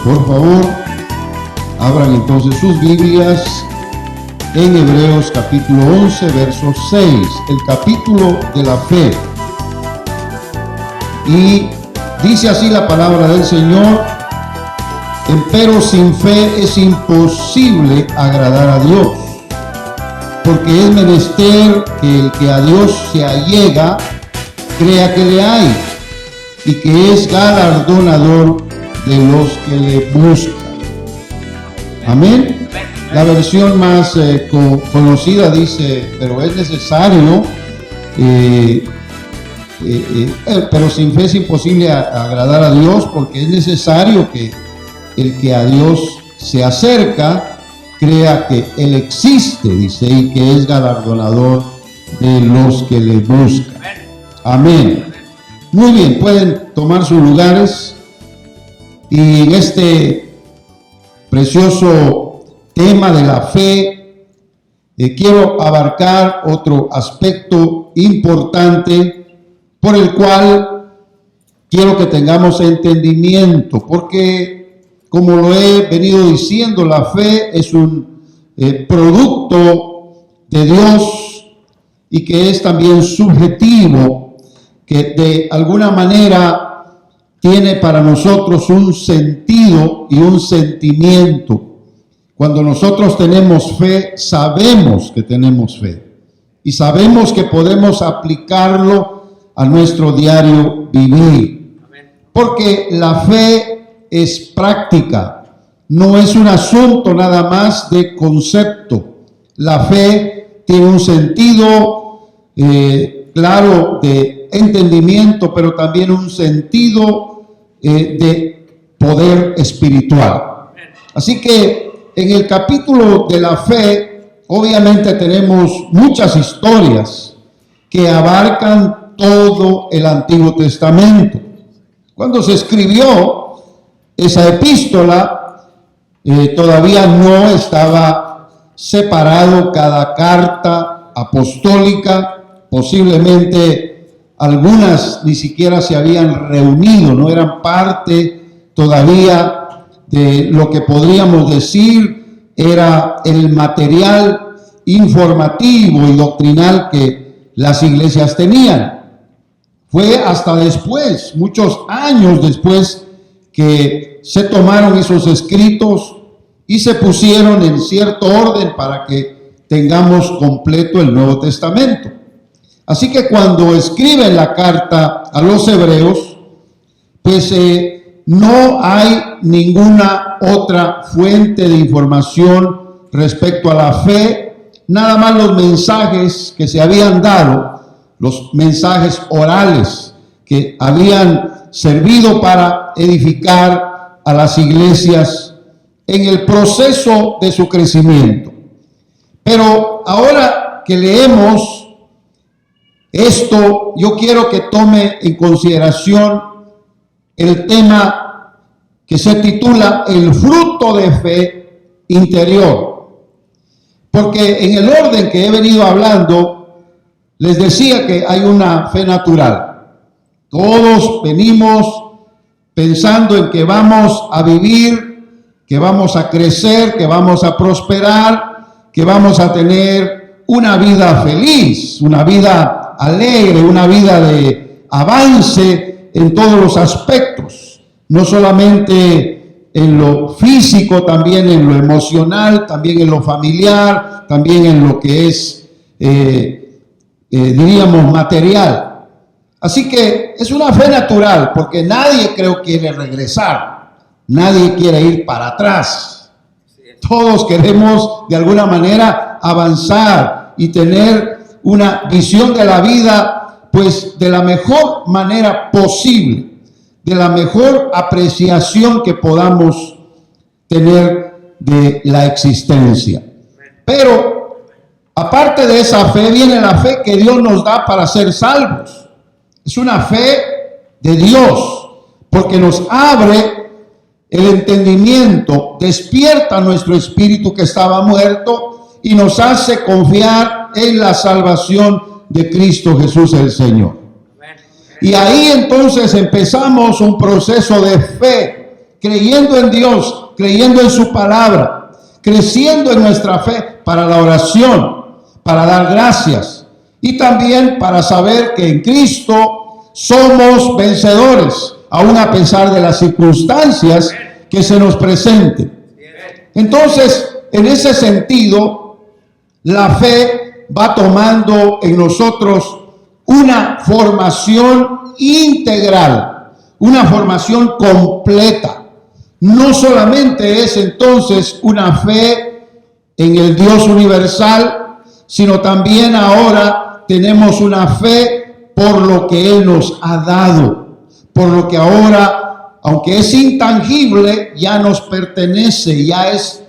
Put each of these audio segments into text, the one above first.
Por favor, abran entonces sus Biblias en Hebreos capítulo 11, verso 6, el capítulo de la fe. Y dice así la palabra del Señor: empero sin fe es imposible agradar a Dios, porque es menester que el que a Dios se allega crea que le hay, y que es galardonador de los que le buscan. Amén. La versión más conocida dice: pero es necesario, pero sin fe es imposible agradar a Dios, porque es necesario que el que a Dios se acerca crea que Él existe, dice, y que es galardonador de los que le buscan. Amén. Muy bien, pueden tomar sus lugares. Y en este precioso tema de la fe, quiero abarcar otro aspecto importante por el cual quiero que tengamos entendimiento, porque, como lo he venido diciendo, la fe es un producto de Dios y que es también subjetivo, que de alguna manera tiene para nosotros un sentido y un sentimiento. Cuando nosotros tenemos fe, sabemos que tenemos fe y sabemos que podemos aplicarlo a nuestro diario vivir. Porque la fe es práctica, no es un asunto nada más de concepto. La fe tiene un sentido claro de entendimiento, pero también un sentido de poder espiritual. Así que en el capítulo de la fe, obviamente tenemos muchas historias que abarcan todo el Antiguo Testamento. Cuando se escribió esa epístola, todavía no estaba separado cada carta apostólica. Posiblemente algunas ni siquiera se habían reunido, no eran parte todavía de lo que podríamos decir era el material informativo y doctrinal que las iglesias tenían. Fue hasta después, muchos años después, que se tomaron esos escritos y se pusieron en cierto orden para que tengamos completo el Nuevo Testamento. Así que cuando escriben la carta a los hebreos, pues no hay ninguna otra fuente de información respecto a la fe, nada más los mensajes que se habían dado, los mensajes orales que habían servido para edificar a las iglesias en el proceso de su crecimiento. Pero ahora que leemos esto, yo quiero que tome en consideración el tema que se titula el fruto de fe interior. Porque en el orden que he venido hablando, les decía que hay una fe natural. Todos venimos pensando en que vamos a vivir, que vamos a crecer, que vamos a prosperar, que vamos a tener una vida feliz, una vida alegre, una vida de avance en todos los aspectos, no solamente en lo físico, también en lo emocional, también en lo familiar, también en lo que es, diríamos, material. Así que es una fe natural, porque nadie creo quiere regresar, nadie quiere ir para atrás. Todos queremos de alguna manera avanzar y tener una visión de la vida, pues de la mejor manera posible, de la mejor apreciación que podamos tener de la existencia. Pero aparte de esa fe, viene la fe que Dios nos da para ser salvos. Es una fe de Dios, porque nos abre el entendimiento, despierta nuestro espíritu que estaba muerto y nos hace confiar en la salvación de Cristo Jesús el Señor. Y ahí entonces empezamos un proceso de fe creyendo en Dios, creyendo en su palabra, creciendo en nuestra fe para la oración, para dar gracias y también para saber que en Cristo somos vencedores, aun a pesar de las circunstancias que se nos presenten. Entonces, en ese sentido, la fe va tomando en nosotros una formación integral, una formación completa. No solamente es entonces una fe en el Dios universal, sino también ahora tenemos una fe por lo que Él nos ha dado, por lo que ahora, aunque es intangible, ya nos pertenece, ya es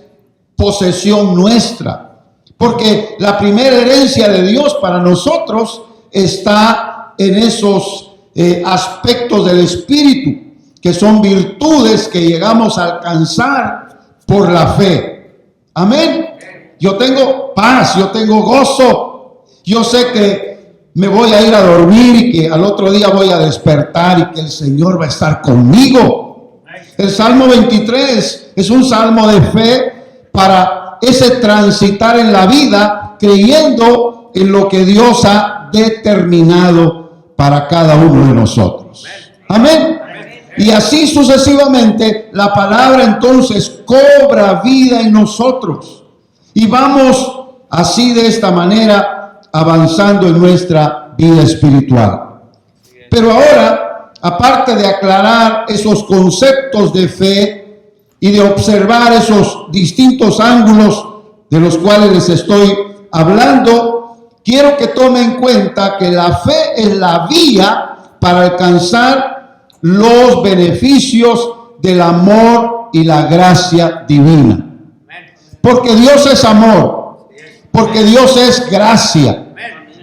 posesión nuestra. Porque la primera herencia de Dios para nosotros está en esos aspectos del Espíritu, que son virtudes que llegamos a alcanzar por la fe. Amén. Yo tengo paz, yo tengo gozo. Yo sé que me voy a ir a dormir y que al otro día voy a despertar y que el Señor va a estar conmigo. El Salmo 23 es un salmo de fe para ese transitar en la vida creyendo en lo que Dios ha determinado para cada uno de nosotros. Amén. Y así sucesivamente la palabra entonces cobra vida en nosotros y vamos así de esta manera avanzando en nuestra vida espiritual. Pero ahora, aparte de aclarar esos conceptos de fe y de observar esos distintos ángulos de los cuales les estoy hablando, quiero que tomen en cuenta que la fe es la vía para alcanzar los beneficios del amor y la gracia divina. Porque Dios es amor, porque Dios es gracia,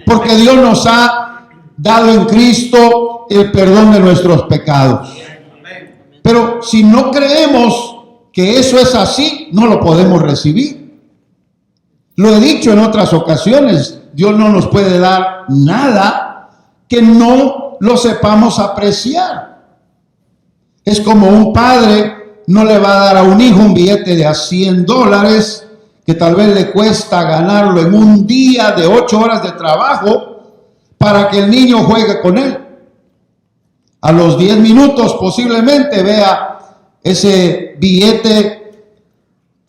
porque Dios nos ha dado en Cristo el perdón de nuestros pecados. Pero si no creemos que eso es así, no lo podemos recibir. Lo he dicho en otras ocasiones, Dios no nos puede dar nada que no lo sepamos apreciar. Es como un padre no le va a dar a un hijo un billete de a $100 que tal vez le cuesta ganarlo en un día de 8 horas de trabajo para que el niño juegue con él. A los 10 minutos posiblemente vea ese billete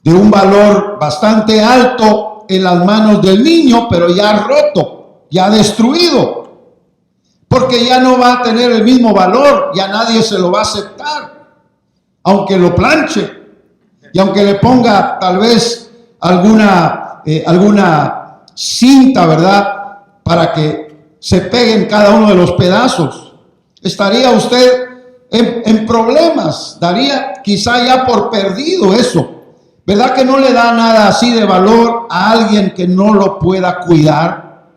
de un valor bastante alto en las manos del niño, pero ya roto, ya destruido. Porque ya no va a tener el mismo valor, ya nadie se lo va a aceptar, aunque lo planche y aunque le ponga tal vez alguna cinta, ¿verdad? Para que se peguen cada uno de los pedazos. Estaría usted en problemas, daría quizá ya por perdido eso. ¿Verdad que no le da nada así de valor a alguien que no lo pueda cuidar?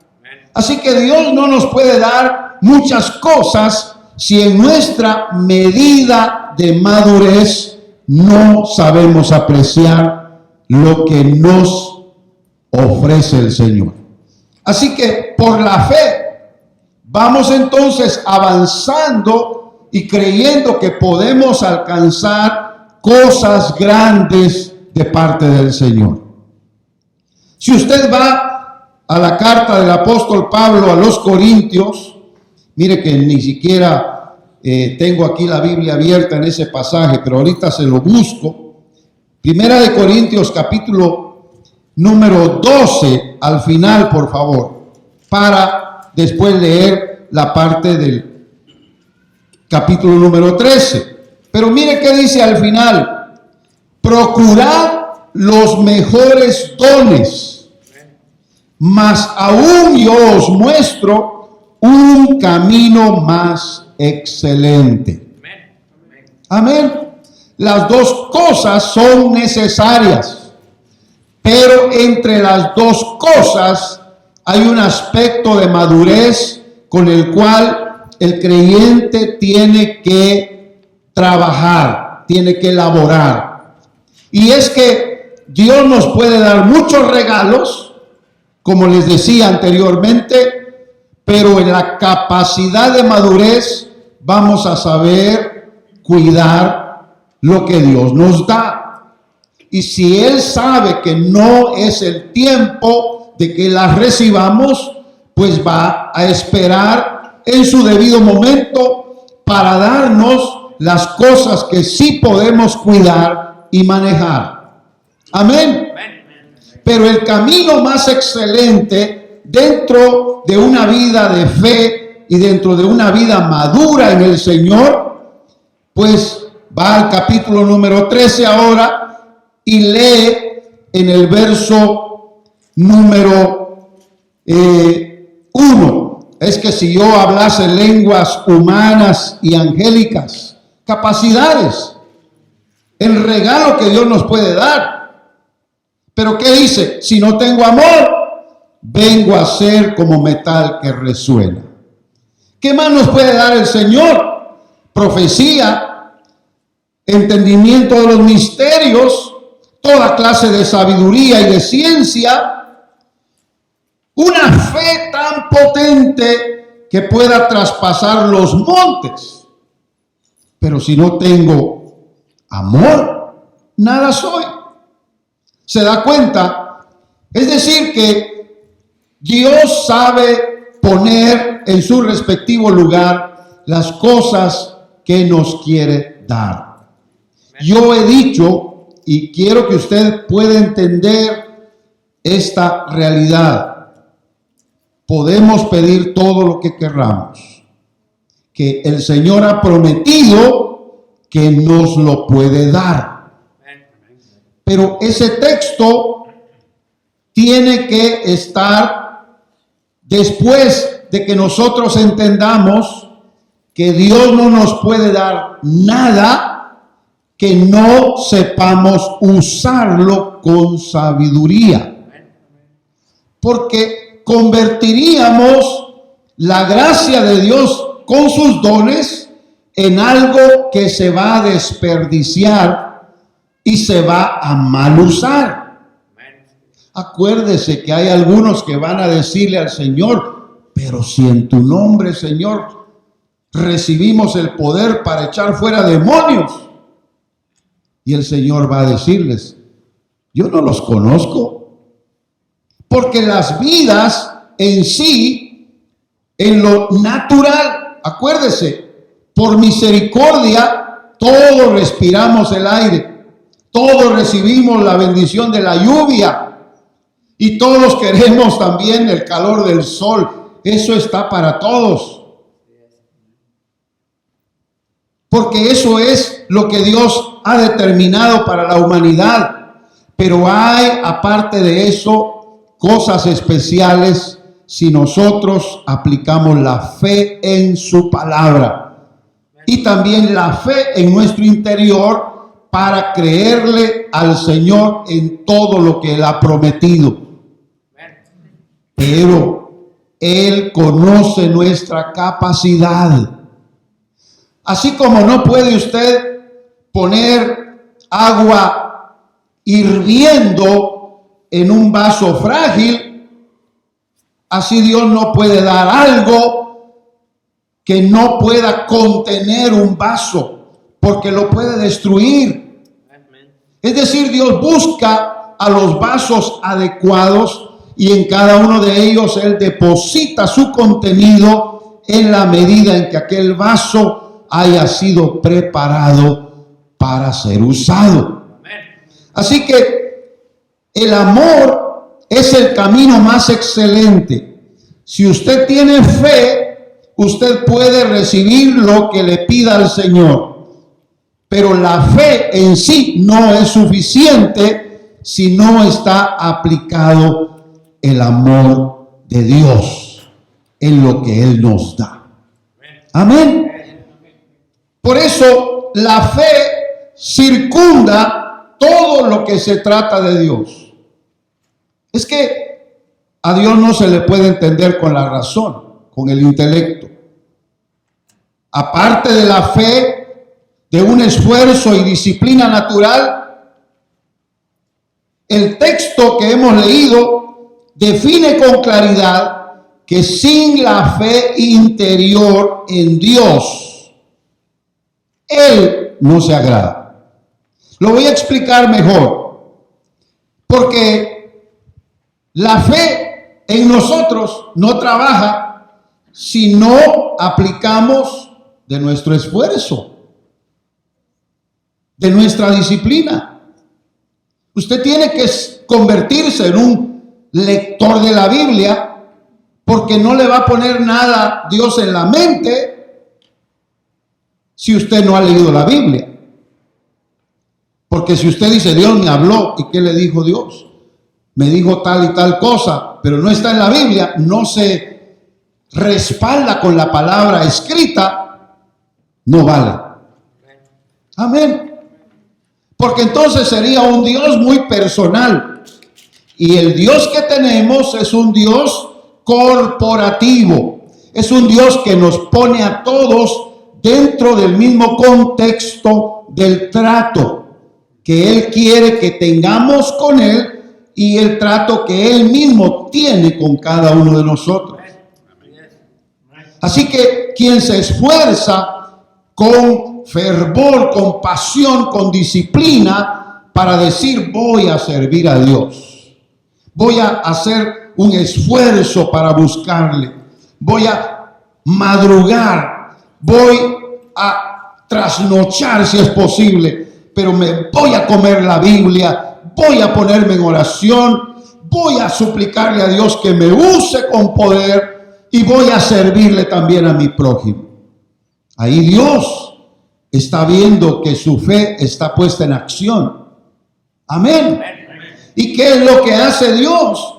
Así que Dios no nos puede dar muchas cosas si en nuestra medida de madurez no sabemos apreciar lo que nos ofrece el Señor. Así que por la fe vamos entonces avanzando y creyendo que podemos alcanzar cosas grandes de parte del Señor. Si usted va a la carta del apóstol Pablo a los Corintios, mire que ni siquiera tengo aquí la Biblia abierta en ese pasaje, pero ahorita se lo busco. Primera de Corintios, capítulo número 12, al final, por favor, para después leer la parte del capítulo número 13. Pero mire qué dice al final: procurad los mejores dones, mas aún yo os muestro un camino más excelente. Amén. Las dos cosas son necesarias, pero entre las dos cosas hay un aspecto de madurez con el cual el creyente tiene que trabajar, tiene que elaborar. Y es que Dios nos puede dar muchos regalos, como les decía anteriormente, pero en la capacidad de madurez vamos a saber cuidar lo que Dios nos da. Y si Él sabe que no es el tiempo de que las recibamos, pues va a esperar en su debido momento para darnos las cosas que sí podemos cuidar y manejar. Amén. Pero el camino más excelente dentro de una vida de fe y dentro de una vida madura en el Señor, pues va al capítulo número 13 ahora y lee en el verso número 1. Es que si yo hablase lenguas humanas y angélicas, capacidades, el regalo que Dios nos puede dar. Pero ¿qué dice? Si no tengo amor, vengo a ser como metal que resuena. ¿Qué más nos puede dar el Señor? Profecía, entendimiento de los misterios, toda clase de sabiduría y de ciencia, una fe tan potente que pueda traspasar los montes. Pero si no tengo amor, nada soy. ¿Se da cuenta? Es decir que Dios sabe poner en su respectivo lugar las cosas que nos quiere dar. Yo he dicho, y quiero que usted pueda entender esta realidad, podemos pedir todo lo que querramos, que el Señor ha prometido que nos lo puede dar. Pero ese texto tiene que estar después de que nosotros entendamos que Dios no nos puede dar nada que no sepamos usarlo con sabiduría. Porque convertiríamos la gracia de Dios con sus dones en algo que se va a desperdiciar y se va a mal usar. Acuérdese que hay algunos que van a decirle al Señor, pero si en tu nombre, Señor, recibimos el poder para echar fuera demonios. Y el Señor va a decirles, yo no los conozco. Porque las vidas en sí, en lo natural, acuérdese, por misericordia, todos respiramos el aire. Todos recibimos la bendición de la lluvia y todos queremos también el calor del sol. Eso está para todos. Porque eso es lo que Dios ha determinado para la humanidad. Pero hay, aparte de eso, cosas especiales si nosotros aplicamos la fe en su palabra. Y también la fe en nuestro interior para creerle al Señor en todo lo que Él ha prometido. Pero Él conoce nuestra capacidad. Así como no puede usted poner agua hirviendo en un vaso frágil, así Dios no puede dar algo que no pueda contener un vaso, porque lo puede destruir. Es decir, Dios busca a los vasos adecuados y en cada uno de ellos Él deposita su contenido en la medida en que aquel vaso haya sido preparado para ser usado. Así que el amor es el camino más excelente. Si usted tiene fe, usted puede recibir lo que le pida al Señor. Pero la fe en sí no es suficiente si no está aplicado el amor de Dios en lo que Él nos da. Amén. Por eso la fe circunda todo lo que se trata de Dios. Es que a Dios no se le puede entender con la razón, con el intelecto. Aparte de la fe, de un esfuerzo y disciplina natural, el texto que hemos leído define con claridad que sin la fe interior en Dios, Él no se agrada. Lo voy a explicar mejor. Porque la fe en nosotros no trabaja si no aplicamos de nuestro esfuerzo, de nuestra disciplina. Usted tiene que convertirse en un lector de la Biblia, porque no le va a poner nada Dios en la mente si usted no ha leído la Biblia. Porque si usted dice, Dios me habló, ¿y qué le dijo Dios? Me dijo tal y tal cosa, pero no está en la Biblia, no se respalda con la palabra escrita, no vale. Amén. Porque entonces sería un Dios muy personal. Y el Dios que tenemos es un Dios corporativo. Es un Dios que nos pone a todos dentro del mismo contexto del trato que Él quiere que tengamos con Él y el trato que Él mismo tiene con cada uno de nosotros. Así que quien se esfuerza con fervor, con pasión, con disciplina para decir voy a servir a Dios, voy a hacer un esfuerzo para buscarle, voy a madrugar, voy a trasnochar si es posible, pero me voy a comer la Biblia, voy a ponerme en oración, voy a suplicarle a Dios que me use con poder y voy a servirle también a mi prójimo. Ahí Dios está viendo que su fe está puesta en acción. Amén. ¿Y qué es lo que hace Dios?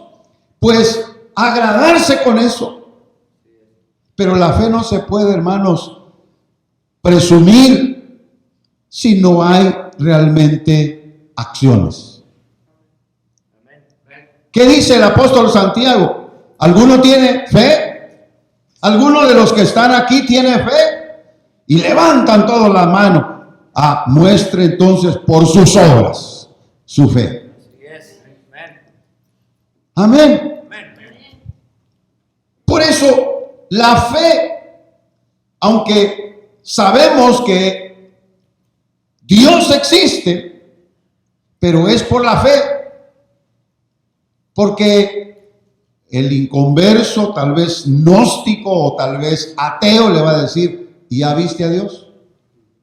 Pues agradarse con eso. Pero la fe no se puede, hermanos, presumir si no hay realmente acciones. ¿Qué dice el apóstol Santiago? ¿Alguno tiene fe? ¿Alguno de los que están aquí tiene fe? Y levantan todos la mano. Muestre entonces por sus obras su fe. Amén. Por eso la fe, aunque sabemos que Dios existe, pero es por la fe. Porque el inconverso, tal vez gnóstico o tal vez ateo, le va a decir, ¿ya viste a Dios?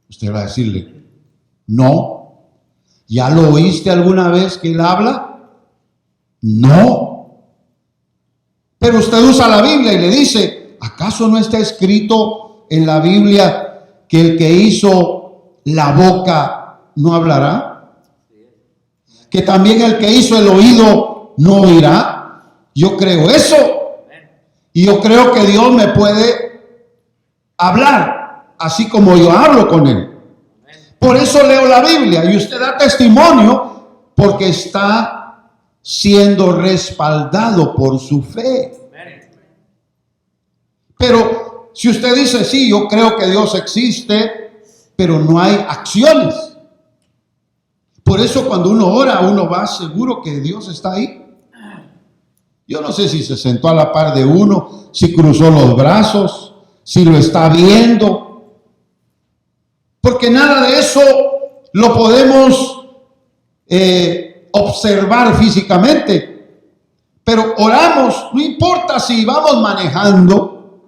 Usted va a decirle, no. ¿Ya lo oíste alguna vez que Él habla? No. Pero usted usa la Biblia y le dice, ¿acaso no está escrito en la Biblia que el que hizo la boca no hablará? Que también el que hizo el oído no oirá. Yo creo eso. Y yo creo que Dios me puede hablar, así como yo hablo con Él. Por eso leo la Biblia y usted da testimonio porque está siendo respaldado por su fe. Pero si usted dice, sí, yo creo que Dios existe, pero no hay acciones. Por eso cuando uno ora, uno va seguro que Dios está ahí. Yo no sé si se sentó a la par de uno, si cruzó los brazos, si lo está viendo. Porque nada de eso lo podemos observar físicamente. Pero oramos, no importa si vamos manejando,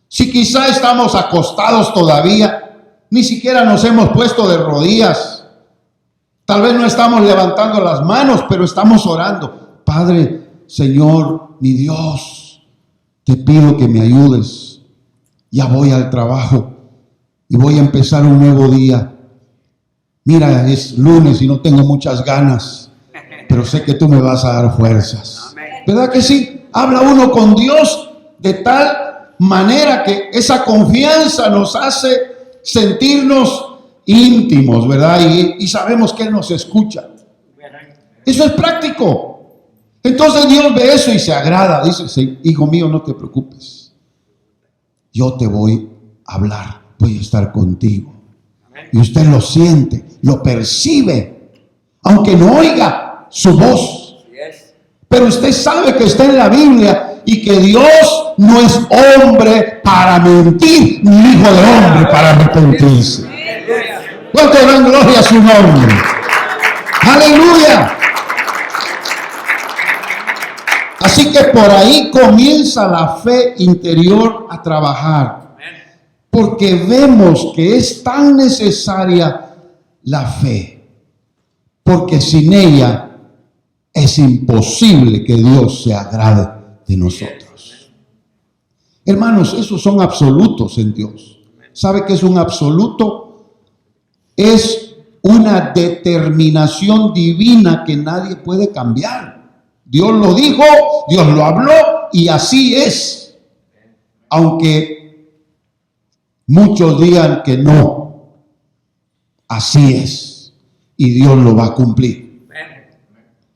si quizá estamos acostados todavía, ni siquiera nos hemos puesto de rodillas. Tal vez no estamos levantando las manos, pero estamos orando. Padre, Señor, mi Dios, te pido que me ayudes. Ya voy al trabajo y voy a empezar un nuevo día. Mira, es lunes y no tengo muchas ganas, pero sé que tú me vas a dar fuerzas. ¿Verdad que sí? Habla uno con Dios de tal manera que esa confianza nos hace sentirnos íntimos, ¿verdad? Y sabemos que Él nos escucha. Eso es práctico. Entonces Dios ve eso y se agrada. Dice, sí, hijo mío, no te preocupes. Yo te voy a hablar, voy a estar contigo. Y usted lo siente, lo percibe, aunque no oiga su voz. Pero usted sabe que está en la Biblia y que Dios no es hombre para mentir, ni hijo de hombre para arrepentirse. ¿Cuánto dan gloria a su nombre? Aleluya. Así que por ahí comienza la fe interior a trabajar. Porque vemos que es tan necesaria la fe. Porque sin ella es imposible que Dios se agrade de nosotros. Hermanos, esos son absolutos en Dios. ¿Sabe qué es un absoluto? Es una determinación divina que nadie puede cambiar. Dios lo dijo, Dios lo habló y así es. Aunque muchos digan que no, así es. Y Dios lo va a cumplir.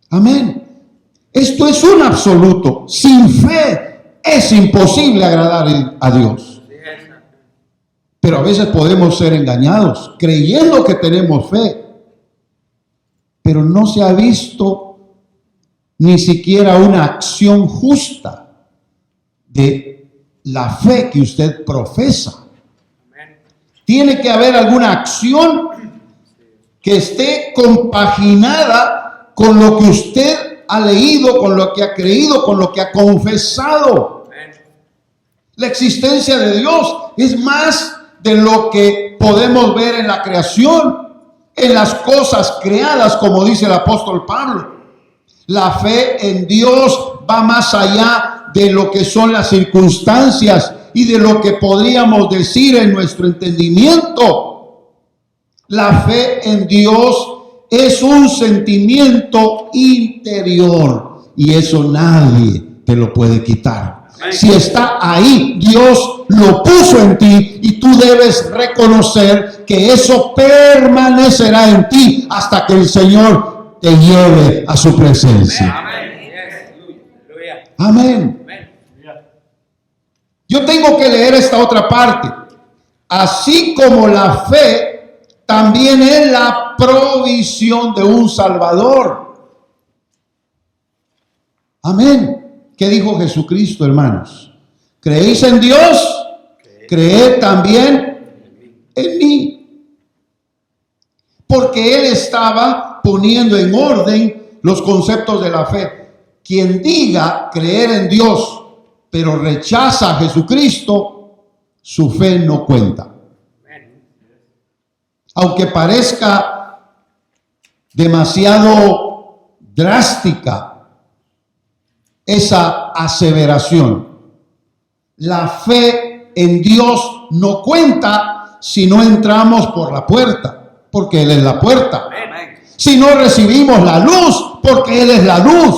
Amén. Esto es un absoluto. Sin fe es imposible agradar a Dios. Pero a veces podemos ser engañados creyendo que tenemos fe. Pero no se ha visto ni siquiera una acción justa de la fe que usted profesa. Tiene que haber alguna acción que esté compaginada con lo que usted ha leído, con lo que ha creído, con lo que ha confesado. La existencia de Dios es más de lo que podemos ver en la creación, en las cosas creadas, como dice el apóstol Pablo. La fe en Dios va más allá de lo que son las circunstancias y de lo que podríamos decir en nuestro entendimiento. La fe en Dios es un sentimiento interior y eso nadie te lo puede quitar. Si está ahí, Dios lo puso en ti y tú debes reconocer que eso permanecerá en ti hasta que el Señor te lleve a su presencia. Amén. Yo tengo que leer esta otra parte. Así como la fe también es la provisión de un Salvador. Amén. ¿Qué dijo Jesucristo, hermanos? ¿Creéis en Dios? Creed también en mí. Porque Él estaba poniendo en orden los conceptos de la fe. Quien diga creer en Dios, pero rechaza a Jesucristo, su fe no cuenta. Aunque parezca demasiado drástica esa aseveración, la fe en Dios no cuenta si no entramos por la puerta, porque Él es la puerta. Si no recibimos la luz, porque Él es la luz.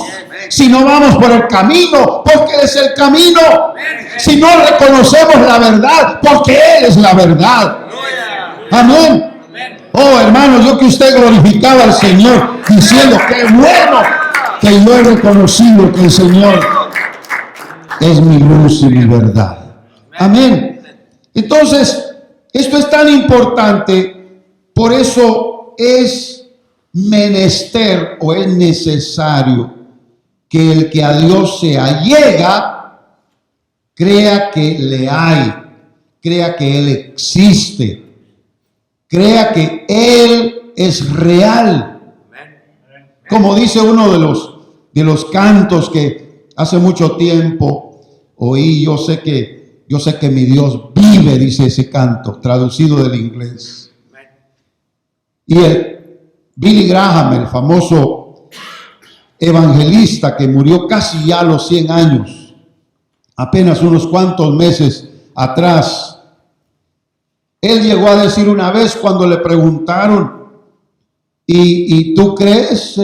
Si no vamos por el camino, porque Él es el camino. Si no reconocemos la verdad, porque Él es la verdad. Amén. Oh, hermanos, yo que usted glorificaba al Señor diciendo que bueno que yo he reconocido que el Señor es mi luz y mi verdad. Amén. Entonces, esto es tan importante, por eso es menester o es necesario que el que a Dios se allega crea que le hay, crea que Él existe, crea que Él es real. Como dice uno de los cantos que hace mucho tiempo oí, yo sé que mi Dios vive, dice ese canto, traducido del inglés. Y Billy Graham, el famoso evangelista que murió casi ya a los 100 años, apenas unos cuantos meses atrás, él llegó a decir una vez cuando le preguntaron, ¿y tú crees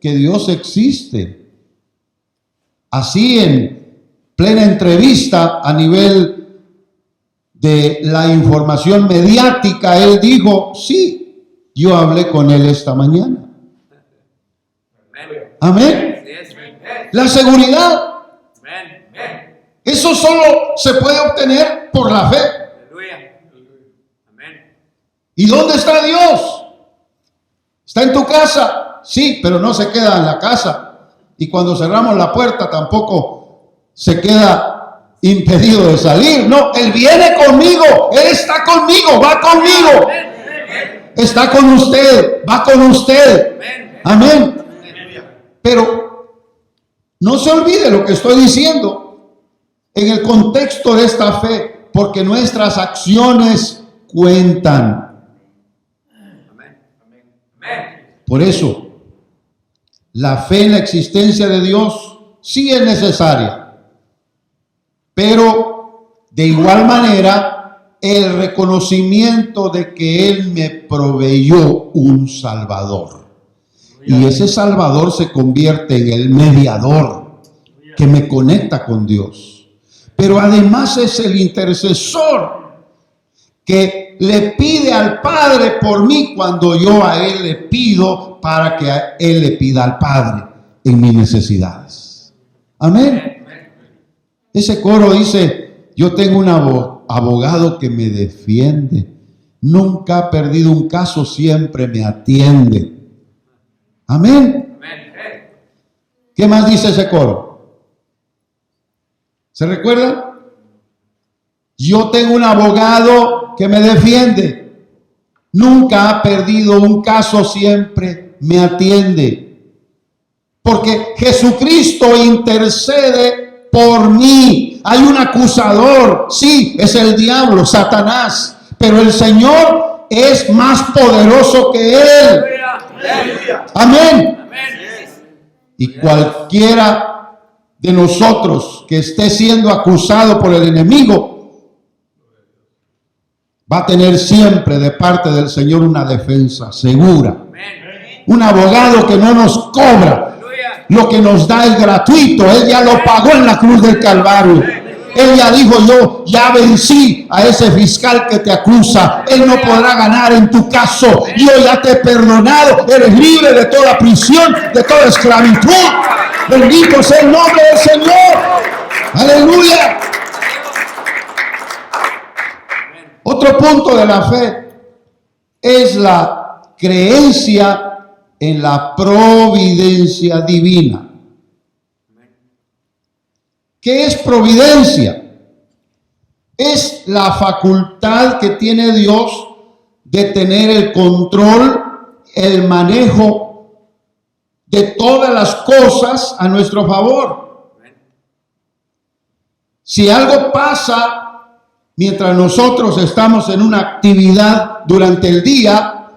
que Dios existe? Así en plena entrevista a nivel de la información mediática, él dijo, sí, yo hablé con Él esta mañana. Amén. La seguridad. Eso solo se puede obtener por la fe. ¿Y dónde está Dios? ¿Está en tu casa? Sí, pero no se queda en la casa. Y cuando cerramos la puerta tampoco se queda impedido de salir. No, Él viene conmigo. Él está conmigo, va conmigo. está con usted, va con usted. Amén. Pero no se olvide lo que estoy diciendo en el contexto de esta fe, porque nuestras acciones cuentan. Por eso, la fe en la existencia de Dios sí es necesaria, pero de igual manera el reconocimiento de que Él me proveyó un Salvador. Y ese Salvador se convierte en el mediador que me conecta con Dios. Pero además es el intercesor que le pide al Padre por mí cuando yo a Él le pido para que a Él le pida al Padre en mis necesidades. Amén. Ese coro dice, yo tengo un abogado que me defiende. Nunca ha perdido un caso, siempre me atiende. Amén. ¿Qué más dice ese coro? ¿Se recuerda? Yo tengo un abogado que me defiende. Nunca ha perdido un caso, siempre me atiende. Porque Jesucristo intercede por mí. Hay un acusador, sí, es el diablo, Satanás, pero el Señor es más poderoso que él. Amén. Y cualquiera de nosotros que esté siendo acusado por el enemigo va a tener siempre de parte del Señor una defensa segura. Un abogado que no nos cobra. Lo que nos da es gratuito. Él ya lo pagó en la cruz del Calvario. Él ya dijo, yo ya vencí a ese fiscal que te acusa. Él no podrá ganar en tu caso. Yo ya te he perdonado. Eres libre de toda prisión, de toda esclavitud. Bendito sea el nombre del Señor. Aleluya. Otro punto de la fe es la creencia en la providencia divina. ¿Qué es providencia? Es la facultad que tiene Dios de tener el control, el manejo de todas las cosas a nuestro favor. Si algo pasa mientras nosotros estamos en una actividad durante el día,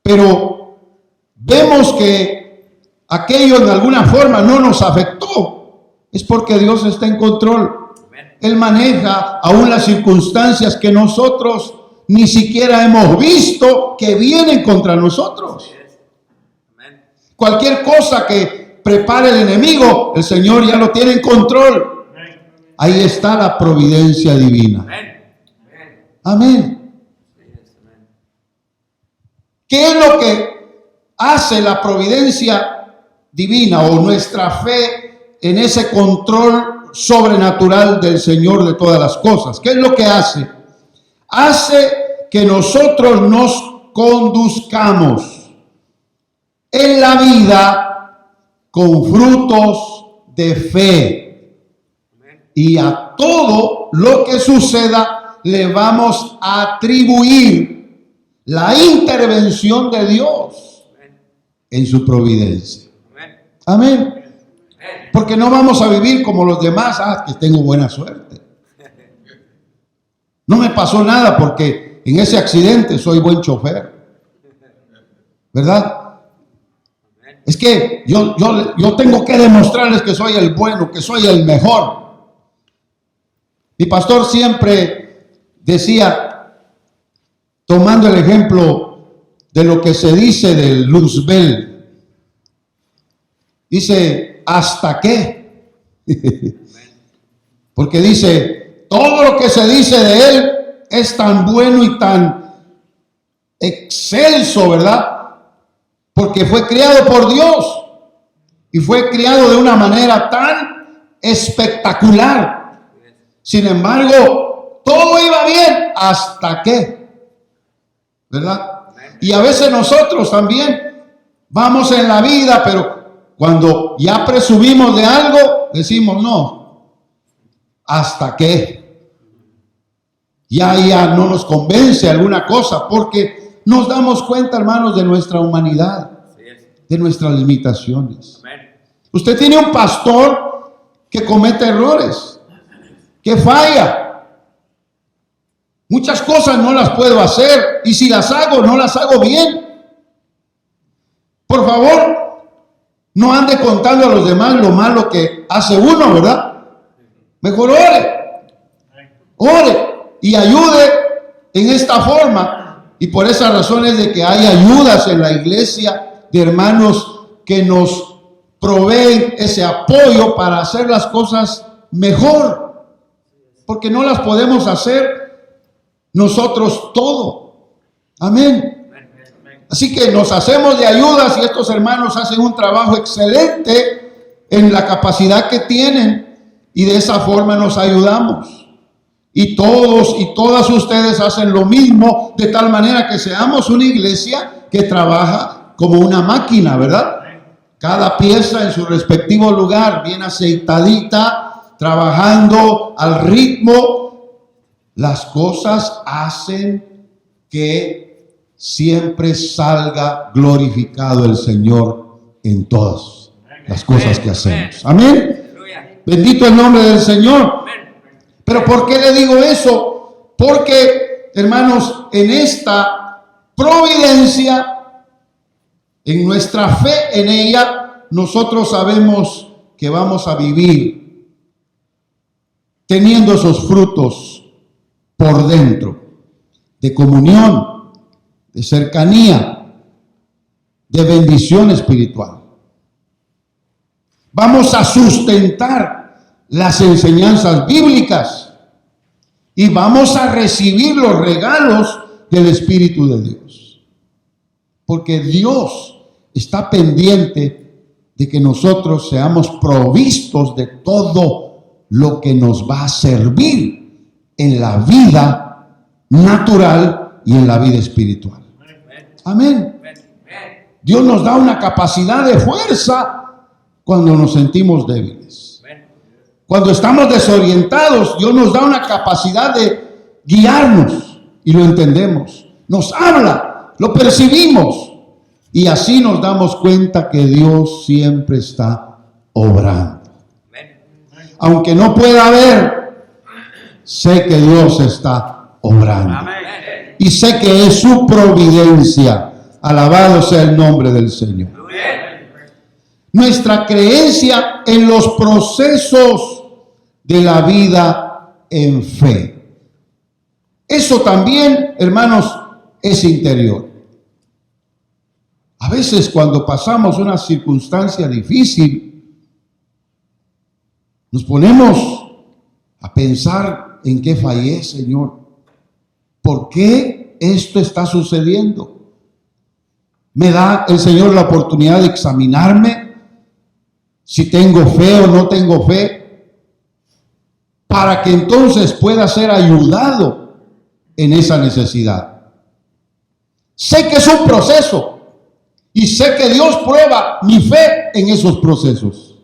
pero vemos que aquello de alguna forma no nos afectó, es porque Dios está en control. Él maneja aún las circunstancias que nosotros ni siquiera hemos visto que vienen contra nosotros. Cualquier cosa que prepare el enemigo, el Señor ya lo tiene en control. Ahí está la providencia divina. Amén. ¿Qué es lo que hace la providencia divina o nuestra fe en ese control sobrenatural del Señor de todas las cosas? ¿Qué es lo que hace? Hace que nosotros nos conduzcamos en la vida con frutos de fe. Y a todo lo que suceda le vamos a atribuir la intervención de Dios en su providencia. Amén. Porque no vamos a vivir como los demás, que tengo buena suerte. No me pasó nada porque en ese accidente soy buen chofer. ¿Verdad? Es que yo tengo que demostrarles que soy el bueno, que soy el mejor. Mi pastor siempre decía, tomando el ejemplo de lo que se dice de Luzbel, dice, ¿hasta qué? Porque dice, todo lo que se dice de él es tan bueno y tan excelso, ¿verdad? Porque fue criado por Dios y fue criado de una manera tan espectacular. Sin embargo, todo iba bien hasta que, ¿verdad? Y a veces nosotros también vamos en la vida, pero cuando ya presumimos de algo, decimos no, hasta que ya no nos convence alguna cosa, porque nos damos cuenta, hermanos, de nuestra humanidad, de nuestras limitaciones. Usted tiene un pastor que comete errores, que falla. Muchas cosas no las puedo hacer, y si las hago, no las hago bien. Por favor, no ande contando a los demás lo malo que hace uno, ¿verdad? Mejor ore y ayude en esta forma. Y por esa razón es de que hay ayudas en la iglesia de hermanos que nos proveen ese apoyo para hacer las cosas mejor, porque no las podemos hacer nosotros todo. Amén. Así que nos hacemos de ayudas y estos hermanos hacen un trabajo excelente en la capacidad que tienen, y de esa forma nos ayudamos. Y todos y todas ustedes hacen lo mismo, de tal manera que seamos una iglesia que trabaja como una máquina, ¿verdad? Cada pieza en su respectivo lugar, bien aceitadita, trabajando al ritmo. Las cosas hacen que siempre salga glorificado el Señor en todas las cosas que hacemos. Amén. Bendito el nombre del Señor. Pero ¿por qué le digo eso? Porque, hermanos, en esta providencia, en nuestra fe en ella, nosotros sabemos que vamos a vivir teniendo esos frutos por dentro, de comunión, de cercanía, de bendición espiritual. Vamos a sustentar las enseñanzas bíblicas y vamos a recibir los regalos del Espíritu de Dios, porque Dios está pendiente de que nosotros seamos provistos de todo lo que nos va a servir en la vida natural y en la vida espiritual. Amén. Dios nos da una capacidad de fuerza cuando nos sentimos débiles. Cuando estamos desorientados, Dios nos da una capacidad de guiarnos y lo entendemos. Nos habla, lo percibimos y así nos damos cuenta que Dios siempre está obrando. Aunque no pueda ver, sé que Dios está obrando. Y sé que es su providencia. Alabado sea el nombre del Señor. Nuestra creencia en los procesos de la vida en fe. Eso también, hermanos, es interior. A veces cuando pasamos una circunstancia difícil, nos ponemos a pensar en qué fallé, Señor. ¿Por qué esto está sucediendo? ¿Me da el Señor la oportunidad de examinarme si tengo fe o no tengo fe, para que entonces pueda ser ayudado en esa necesidad? Sé que es un proceso y sé que Dios prueba mi fe en esos procesos,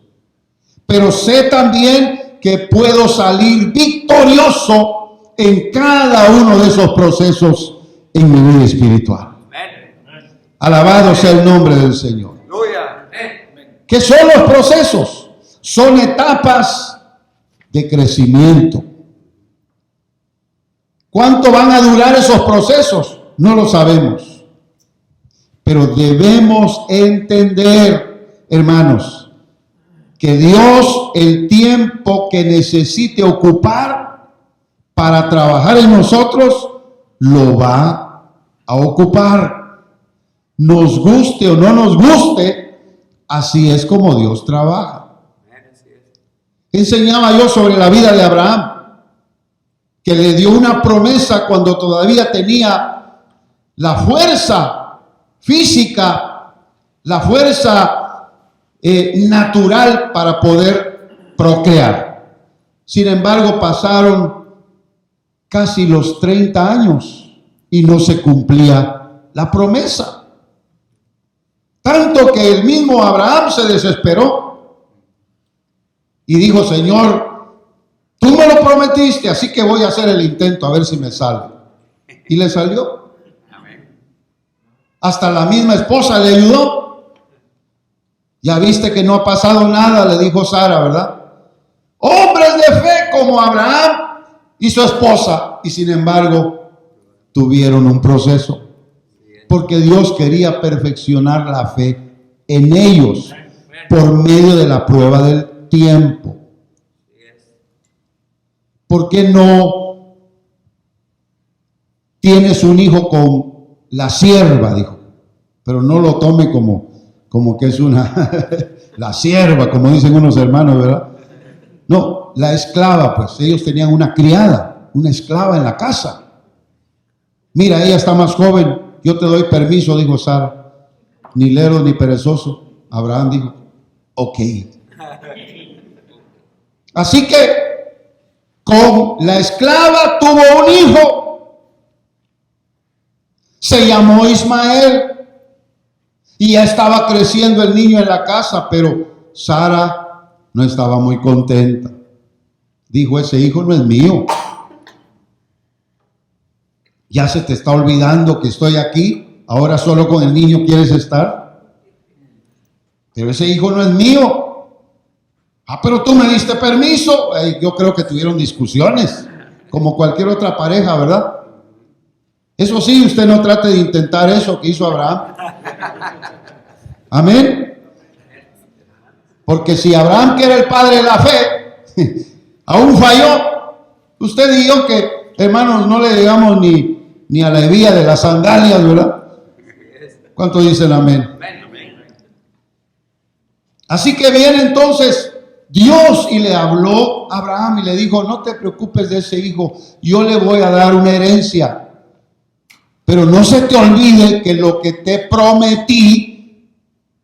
pero sé también que puedo salir victorioso en cada uno de esos procesos en mi vida espiritual. Alabado sea el nombre del Señor. ¿Qué son los procesos? Son etapas de crecimiento. ¿Cuánto van a durar esos procesos? No lo sabemos. Pero debemos entender, hermanos, que Dios, el tiempo que necesite ocupar para trabajar en nosotros, lo va a ocupar. Nos guste o no nos guste, así es como Dios trabaja. Enseñaba yo sobre la vida de Abraham, que le dio una promesa cuando todavía tenía la fuerza física, la fuerza natural para poder procrear. Sin embargo, pasaron casi los 30 años y no se cumplía la promesa. Tanto que el mismo Abraham se desesperó y dijo: Señor, tú me lo prometiste, así que voy a hacer el intento a ver si me sale. Y le salió. Hasta la misma esposa le ayudó. Ya viste que no ha pasado nada, le dijo Sara, ¿verdad? Hombres de fe como Abraham y su esposa, y sin embargo tuvieron un proceso, porque Dios quería perfeccionar la fe en ellos por medio de la prueba del tiempo. ¿Por qué no tienes un hijo con la sierva? Dijo, pero no lo tome como que es una la sierva, como dicen unos hermanos, ¿verdad? No, la esclava, pues ellos tenían una criada, una esclava en la casa. Mira, ella está más joven, yo te doy permiso, dijo Sara. Ni lerdo ni perezoso. Abraham dijo, ok. Así que con la esclava tuvo un hijo. Se llamó Ismael. Y ya estaba creciendo el niño en la casa, pero Sara no estaba muy contenta. Dijo, ese hijo no es mío. Ya se te está olvidando que estoy aquí. Ahora solo con el niño quieres estar. Pero ese hijo no es mío. Ah, pero tú me diste permiso. Yo creo que tuvieron discusiones, como cualquier otra pareja, ¿verdad? Eso sí, usted no trate de intentar eso que hizo Abraham. Amén. Porque si Abraham, que era el padre de la fe, aún falló, usted y yo que, hermanos, no le llegamos ni a la hebilla de las sandalias, ¿verdad? ¿Cuántos dicen amén? Así que viene entonces Dios y le habló a Abraham y le dijo, no te preocupes de ese hijo, yo le voy a dar una herencia. Pero no se te olvide que lo que te prometí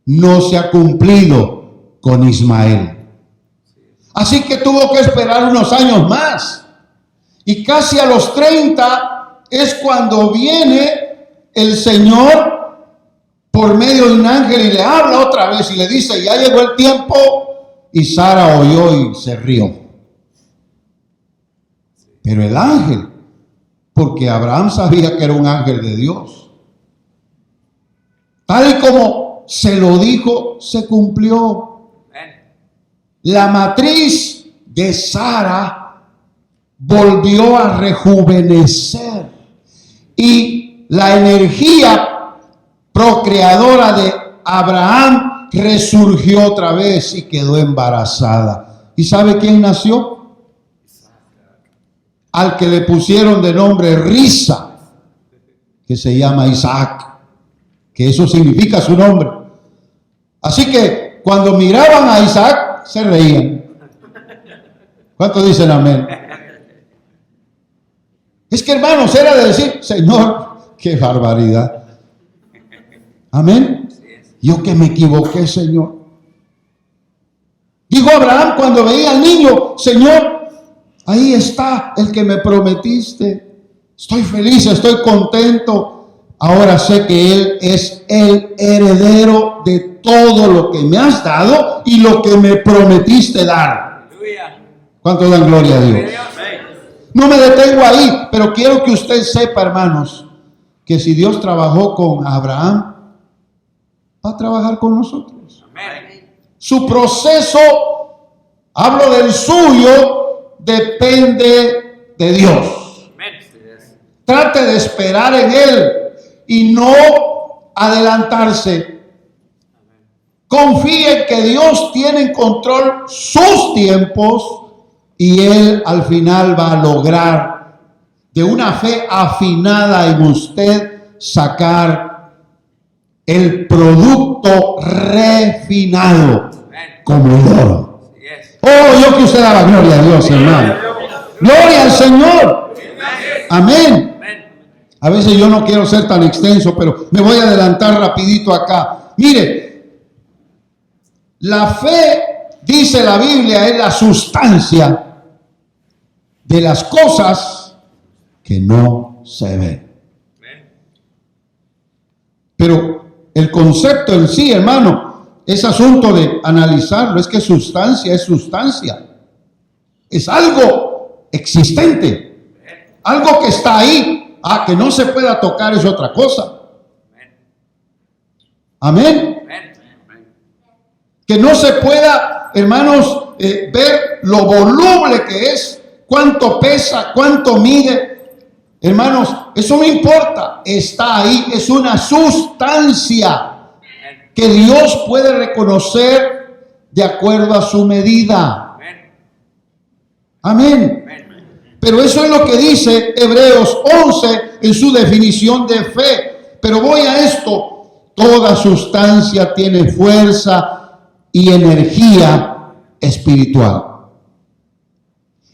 no se ha cumplido con Ismael. Así que tuvo que esperar unos años más. Y casi a los 30 es cuando viene el Señor por medio de un ángel y le habla otra vez y le dice, ya llegó el tiempo. Y Sara oyó y se rió. Pero el ángel, porque Abraham sabía que era un ángel de Dios, tal y como se lo dijo, se cumplió. La matriz de Sara volvió a rejuvenecer y la energía procreadora de Abraham resurgió otra vez y quedó embarazada. ¿Y sabe quién nació? Al que le pusieron de nombre Risa, que se llama Isaac, que eso significa su nombre. Así que cuando miraban a Isaac, se reían. ¿Cuántos dicen amén? Es que, hermanos, era de decir, Señor, qué barbaridad. Amén. Yo que me equivoqué, Señor. Dijo Abraham cuando veía al niño, Señor, ahí está el que me prometiste. Estoy feliz, estoy contento. Ahora sé que Él es el heredero de todo lo que me has dado y lo que me prometiste dar. ¿Cuánto dan gloria a Dios? No me detengo ahí, pero quiero que usted sepa, hermanos, que si Dios trabajó con Abraham, va a trabajar con nosotros. Su proceso, hablo del suyo, depende de Dios. Trate de esperar en Él y no adelantarse. Confíe que Dios tiene en control sus tiempos y Él al final va a lograr de una fe afinada en usted sacar el producto refinado como el oro. Oh, yo que usted da la gloria a Dios, hermano. Gloria al Señor. Amén. A veces yo no quiero ser tan extenso, pero me voy a adelantar rapidito acá. Mire, la fe, dice la Biblia, es la sustancia de las cosas que no se ven. Pero el concepto en sí, hermano, es asunto de analizarlo. Es que sustancia es sustancia. Es algo existente. Algo que está ahí. Que no se pueda tocar es otra cosa. Amén. Que no se pueda, hermanos, ver lo voluble que es, cuánto pesa, cuánto mide. Hermanos, eso no importa, está ahí, es una sustancia que Dios puede reconocer de acuerdo a su medida. Amén. Pero eso es lo que dice Hebreos 11 en su definición de fe. Pero voy a esto: toda sustancia tiene fuerza y energía espiritual.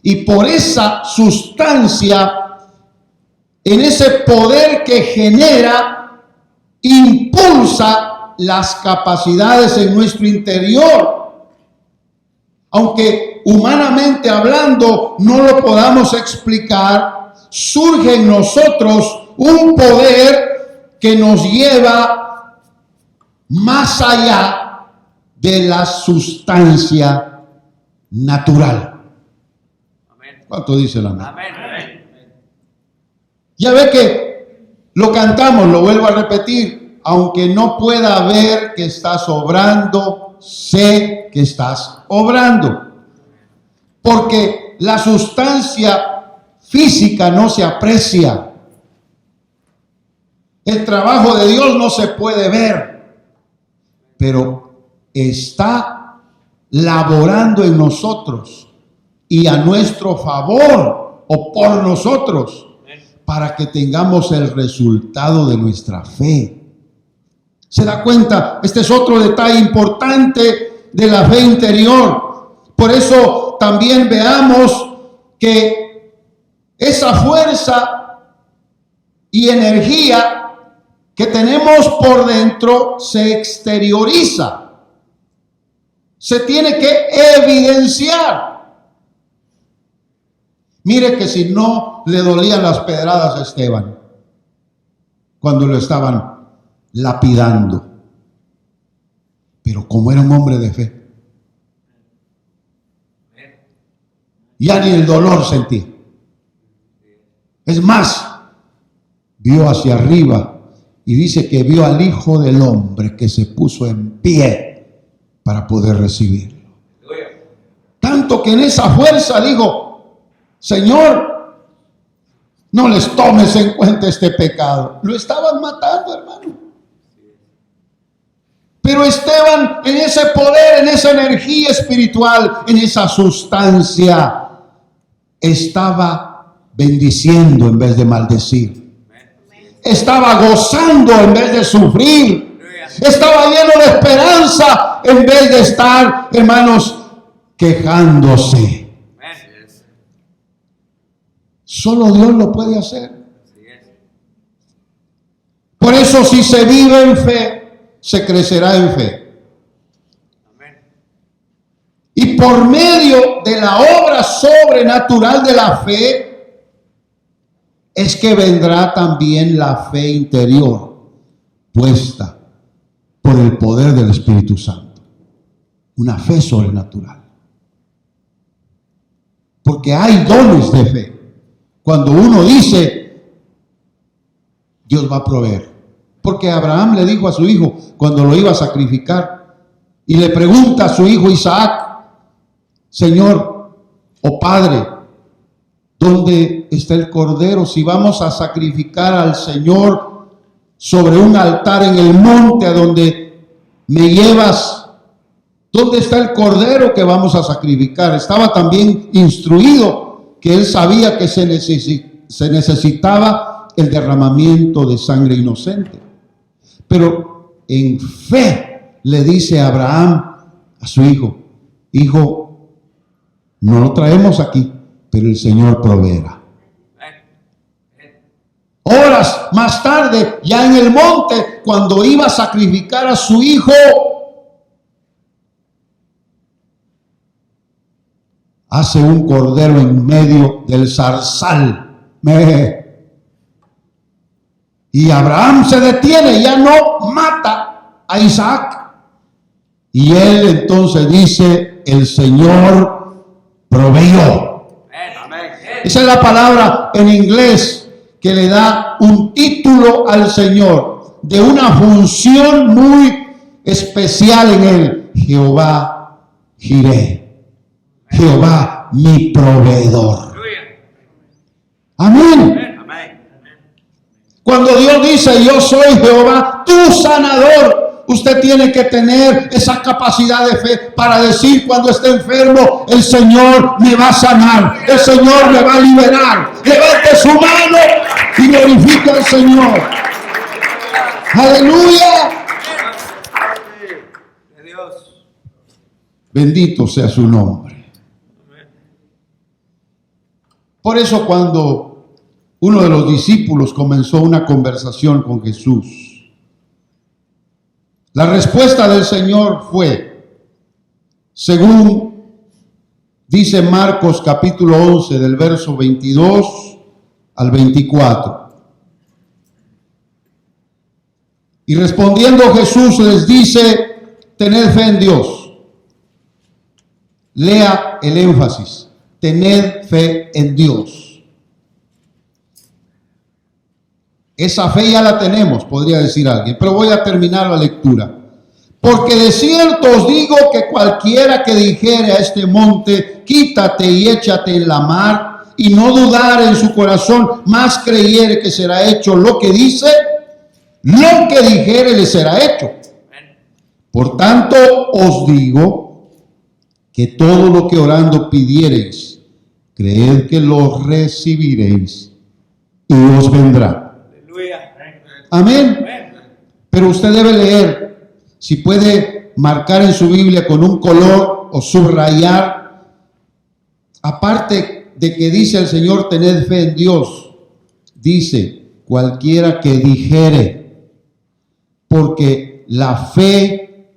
Y por esa sustancia, en ese poder que genera, impulsa las capacidades en nuestro interior. Aunque humanamente hablando no lo podamos explicar, surge en nosotros un poder que nos lleva más allá de la sustancia natural. ¿Cuánto dice el amén? Ya ve que lo cantamos, lo vuelvo a repetir: aunque no pueda ver que estás obrando, sé que estás obrando. Porque la sustancia física no se aprecia. El trabajo de Dios no se puede ver, pero está laborando en nosotros y a nuestro favor o por nosotros, para que tengamos el resultado de nuestra fe. ¿Se da cuenta? Este es otro detalle importante de la fe interior. Por eso también veamos que esa fuerza y energía que tenemos por dentro se exterioriza. Se tiene que evidenciar. Mire que si no le dolían las pedradas a Esteban cuando lo estaban lapidando, pero como era un hombre de fe, ya ni el dolor sentía. Es más, vio hacia arriba y dice que vio al Hijo del Hombre que se puso en pie para poder recibirlo. Tanto que en esa fuerza dijo: Señor, no les tomes en cuenta este pecado. Lo estaban matando, hermano. Pero Esteban, en ese poder, en esa energía espiritual, en esa sustancia, estaba bendiciendo en vez de maldecir. Estaba gozando en vez de sufrir. Estaba lleno de esperanza en vez de estar, hermanos, quejándose. Solo Dios lo puede hacer. Por eso, si se vive en fe, se crecerá en fe. Y por medio de la obra sobrenatural de la fe, es que vendrá también la fe interior, puesta por el poder del Espíritu Santo. Una fe sobrenatural. Porque hay dones de fe. Cuando uno dice, Dios va a proveer. Porque Abraham le dijo a su hijo, cuando lo iba a sacrificar, y le pregunta a su hijo Isaac: Señor, oh Padre, ¿dónde está el cordero? Si vamos a sacrificar al Señor sobre un altar en el monte a donde me llevas, ¿dónde está el cordero que vamos a sacrificar? Estaba también instruido que él sabía que se necesitaba el derramamiento de sangre inocente. Pero en fe le dice Abraham a su hijo: Hijo, no lo traemos aquí, pero el Señor proveerá. Horas más tarde, ya en el monte, cuando iba a sacrificar a su hijo, hace un cordero en medio del zarzal. Y Abraham se detiene, ya no mata a Isaac. Y él entonces dice: el Señor proveyó. Esa es la palabra en inglés que le da un título al Señor. de una función muy especial en él. Jehová Jireh, Jehová mi proveedor. Amén. Cuando Dios dice yo soy Jehová tu sanador, usted tiene que tener esa capacidad de fe para decir cuando esté enfermo, el Señor me va a sanar, el Señor me va a liberar. Levante su mano y glorifique al Señor. Aleluya. Bendito sea su nombre. Por eso cuando uno de los discípulos comenzó una conversación con Jesús, la respuesta del Señor fue, según dice Marcos capítulo 11 del verso 22 al 24. Y respondiendo Jesús les dice, tened fe en Dios. Lea el énfasis, tened fe en Dios. Esa fe ya la tenemos, podría decir alguien, pero voy a terminar la lectura. Porque de cierto os digo que cualquiera que dijere a este monte, quítate y échate en la mar, y no dudar en su corazón, más creyere que será hecho lo que dice, lo que dijere le será hecho. Por tanto os digo que todo lo que orando pidiereis, creed que lo recibiréis y os vendrá. Amén. Pero usted debe leer, si puede marcar en su Biblia con un color o subrayar, aparte de que dice el Señor, tened fe en Dios, dice, cualquiera que dijere, porque la fe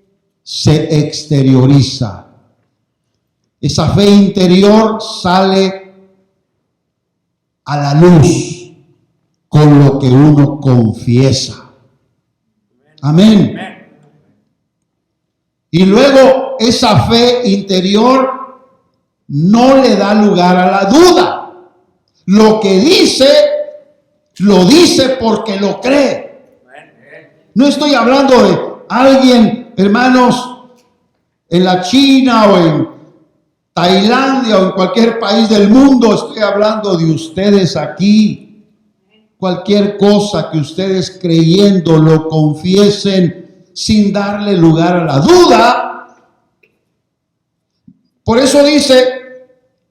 se exterioriza. Esa fe interior sale a la luz con lo que uno confiesa. Amén. Y luego esa fe interior no le da lugar a la duda. Lo que dice, lo dice porque lo cree. No estoy hablando de alguien, hermanos, en la China o en Tailandia o en cualquier país del mundo. Estoy hablando de ustedes aquí. Cualquier cosa que ustedes creyendo lo confiesen sin darle lugar a la duda. Por eso dice,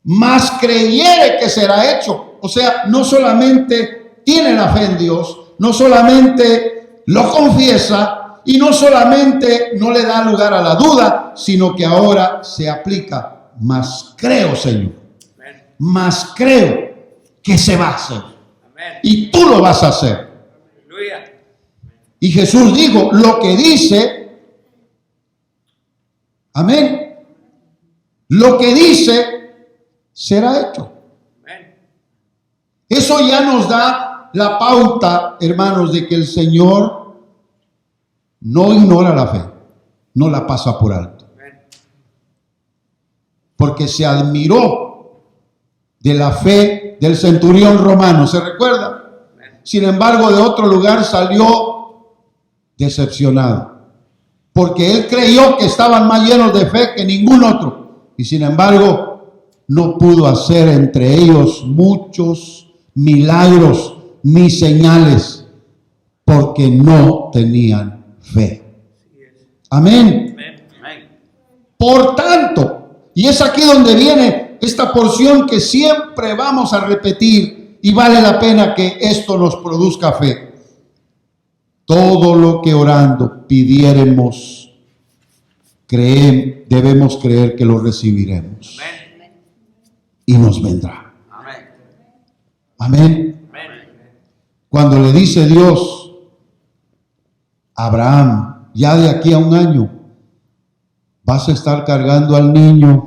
más creyere que será hecho. O sea, no solamente tiene la fe en Dios, no solamente lo confiesa y no solamente no le da lugar a la duda, sino que ahora se aplica. Más creo, Señor. Más creo que se va a hacer. Y tú lo vas a hacer. Y Jesús dijo, lo que dice, amén, lo que dice será hecho. Eso ya nos da la pauta, hermanos, de que el Señor no ignora la fe, no la pasa por alto. Porque se admiró de la fe del centurión romano, ¿se recuerda? Sin embargo, de otro lugar salió decepcionado, porque él creyó que estaban más llenos de fe que ningún otro, y sin embargo, no pudo hacer entre ellos muchos milagros ni señales, porque no tenían fe. Amén. Por tanto, y es aquí donde viene esta porción que siempre vamos a repetir y vale la pena que esto nos produzca fe. Todo lo que orando pidiéremos, debemos creer que lo recibiremos. Y nos vendrá. Amén. Cuando le dice Dios a Abraham, ya de aquí a 1 año, vas a estar cargando al niño.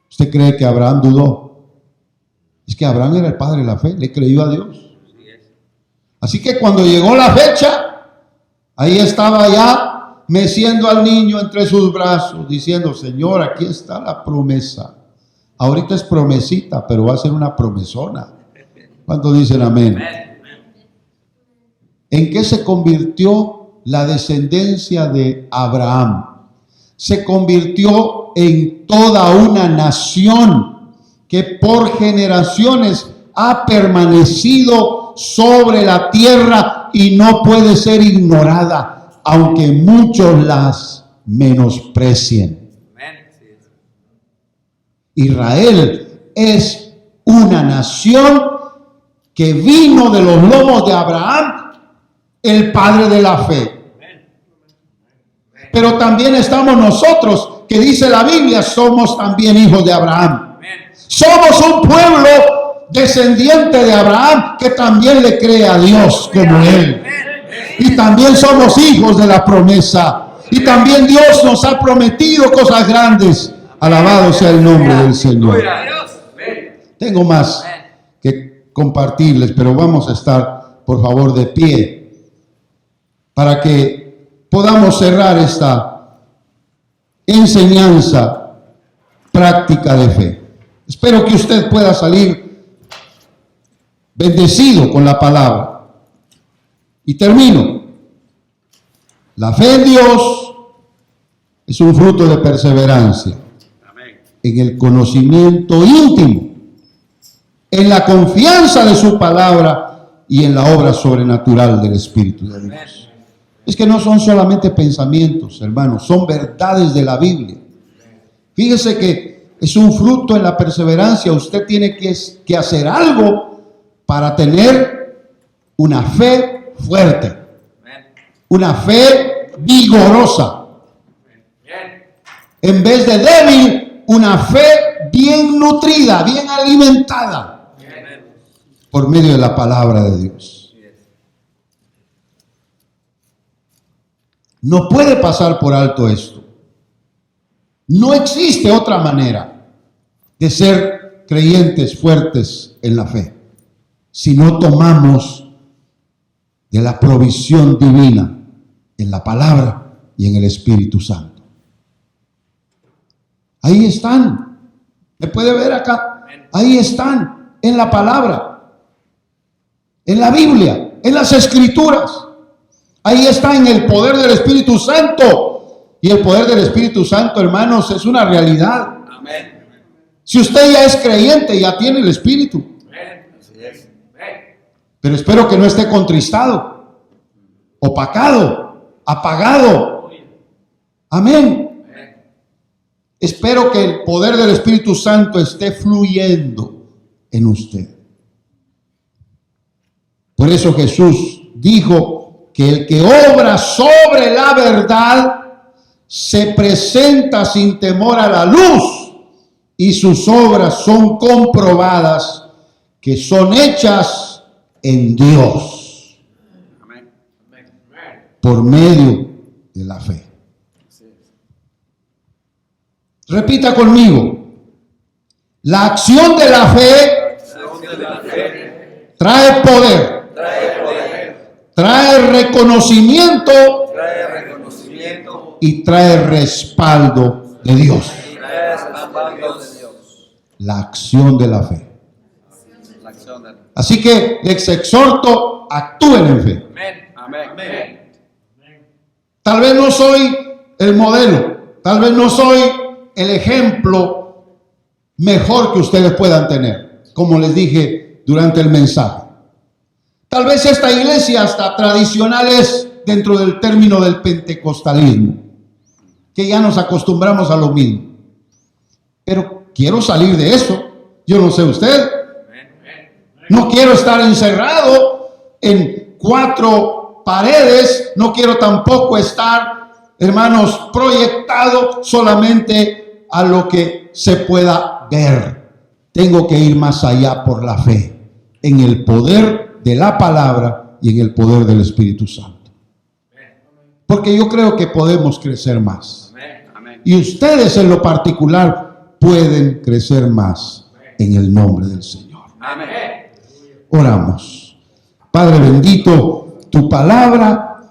¿Usted cree que Abraham dudó? Es que Abraham era el padre de la fe, le creyó a Dios. Así que cuando llegó la fecha, ahí estaba ya meciendo al niño entre sus brazos, diciendo, Señor, aquí está la promesa. Ahorita es promesita, pero va a ser una promesona. ¿Cuántos dicen amén? ¿En qué se convirtió la descendencia de Abraham? Se convirtió en toda una nación que por generaciones ha permanecido sobre la tierra y no puede ser ignorada, aunque muchos las menosprecien. Israel es una nación que vino de los lomos de Abraham, el padre de la fe. Pero también estamos nosotros, que dice la Biblia, somos también hijos de Abraham. Somos un pueblo descendiente de Abraham que también le cree a Dios como él. Y también somos hijos de la promesa. Y también Dios nos ha prometido cosas grandes. Alabado sea el nombre del Señor. Tengo más que compartirles, pero vamos a estar, por favor, de pie para que podamos cerrar esta enseñanza práctica de fe. Espero que usted pueda salir bendecido con la palabra. Y termino. La fe en Dios es un fruto de perseverancia en el conocimiento íntimo, en la confianza de su palabra y en la obra sobrenatural del Espíritu de Dios. Es que no son solamente pensamientos, hermanos, son verdades de la Biblia. Fíjese que es un fruto en la perseverancia. Usted tiene que hacer algo para tener una fe fuerte, una fe vigorosa. En vez de débil, una fe bien nutrida, bien alimentada por medio de la palabra de Dios. No puede pasar por alto esto. No existe otra manera de ser creyentes fuertes en la fe si no tomamos de la provisión divina en la palabra y en el Espíritu Santo. Ahí están. ¿Me puede ver acá? Ahí están, en la palabra, en la Biblia, en las Escrituras. Ahí está en el poder del Espíritu Santo. Y el poder del Espíritu Santo, hermanos, es una realidad. Amén. Si usted ya es creyente, ya tiene el Espíritu. Pero espero que no esté contristado, opacado, apagado. Amén. Espero que el poder del Espíritu Santo esté fluyendo en usted. Por eso Jesús dijo que el que obra sobre la verdad se presenta sin temor a la luz, y sus obras son comprobadas que son hechas en Dios por medio de la fe. Repita conmigo. La acción de la fe trae poder, trae reconocimiento y trae respaldo de Dios. La acción de la fe. Así que les exhorto, actúen en fe. Tal vez no soy el modelo, tal vez no soy el ejemplo mejor que ustedes puedan tener, como les dije durante el mensaje. Tal vez esta iglesia hasta tradicional es dentro del término del pentecostalismo, que ya nos acostumbramos a lo mismo. Pero quiero salir de eso. Yo no sé usted. No quiero estar encerrado en 4 paredes. No quiero tampoco estar, hermanos, proyectado solamente a lo que se pueda ver. Tengo que ir más allá por la fe, en el poder de la palabra y en el poder del Espíritu Santo. Porque yo creo que podemos crecer más. Y ustedes en lo particular pueden crecer más en el nombre del Señor. Oramos. Padre bendito, tu palabra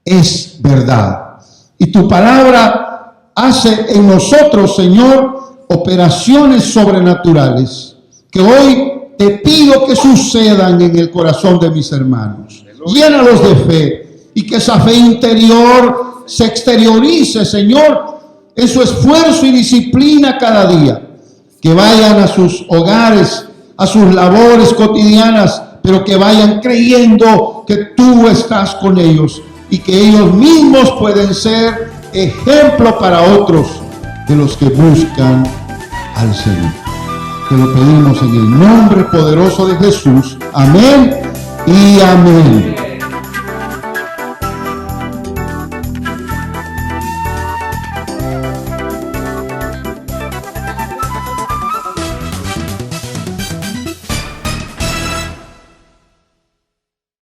es verdad. Y tu palabra hace en nosotros, Señor, operaciones sobrenaturales que hoy te pido que sucedan en el corazón de mis hermanos. Llénalos de fe y que esa fe interior se exteriorice, Señor, en su esfuerzo y disciplina cada día. Que vayan a sus hogares, a sus labores cotidianas, pero que vayan creyendo que tú estás con ellos y que ellos mismos pueden ser ejemplo para otros de los que buscan al Señor. Te lo pedimos en el nombre poderoso de Jesús. Amén y amén.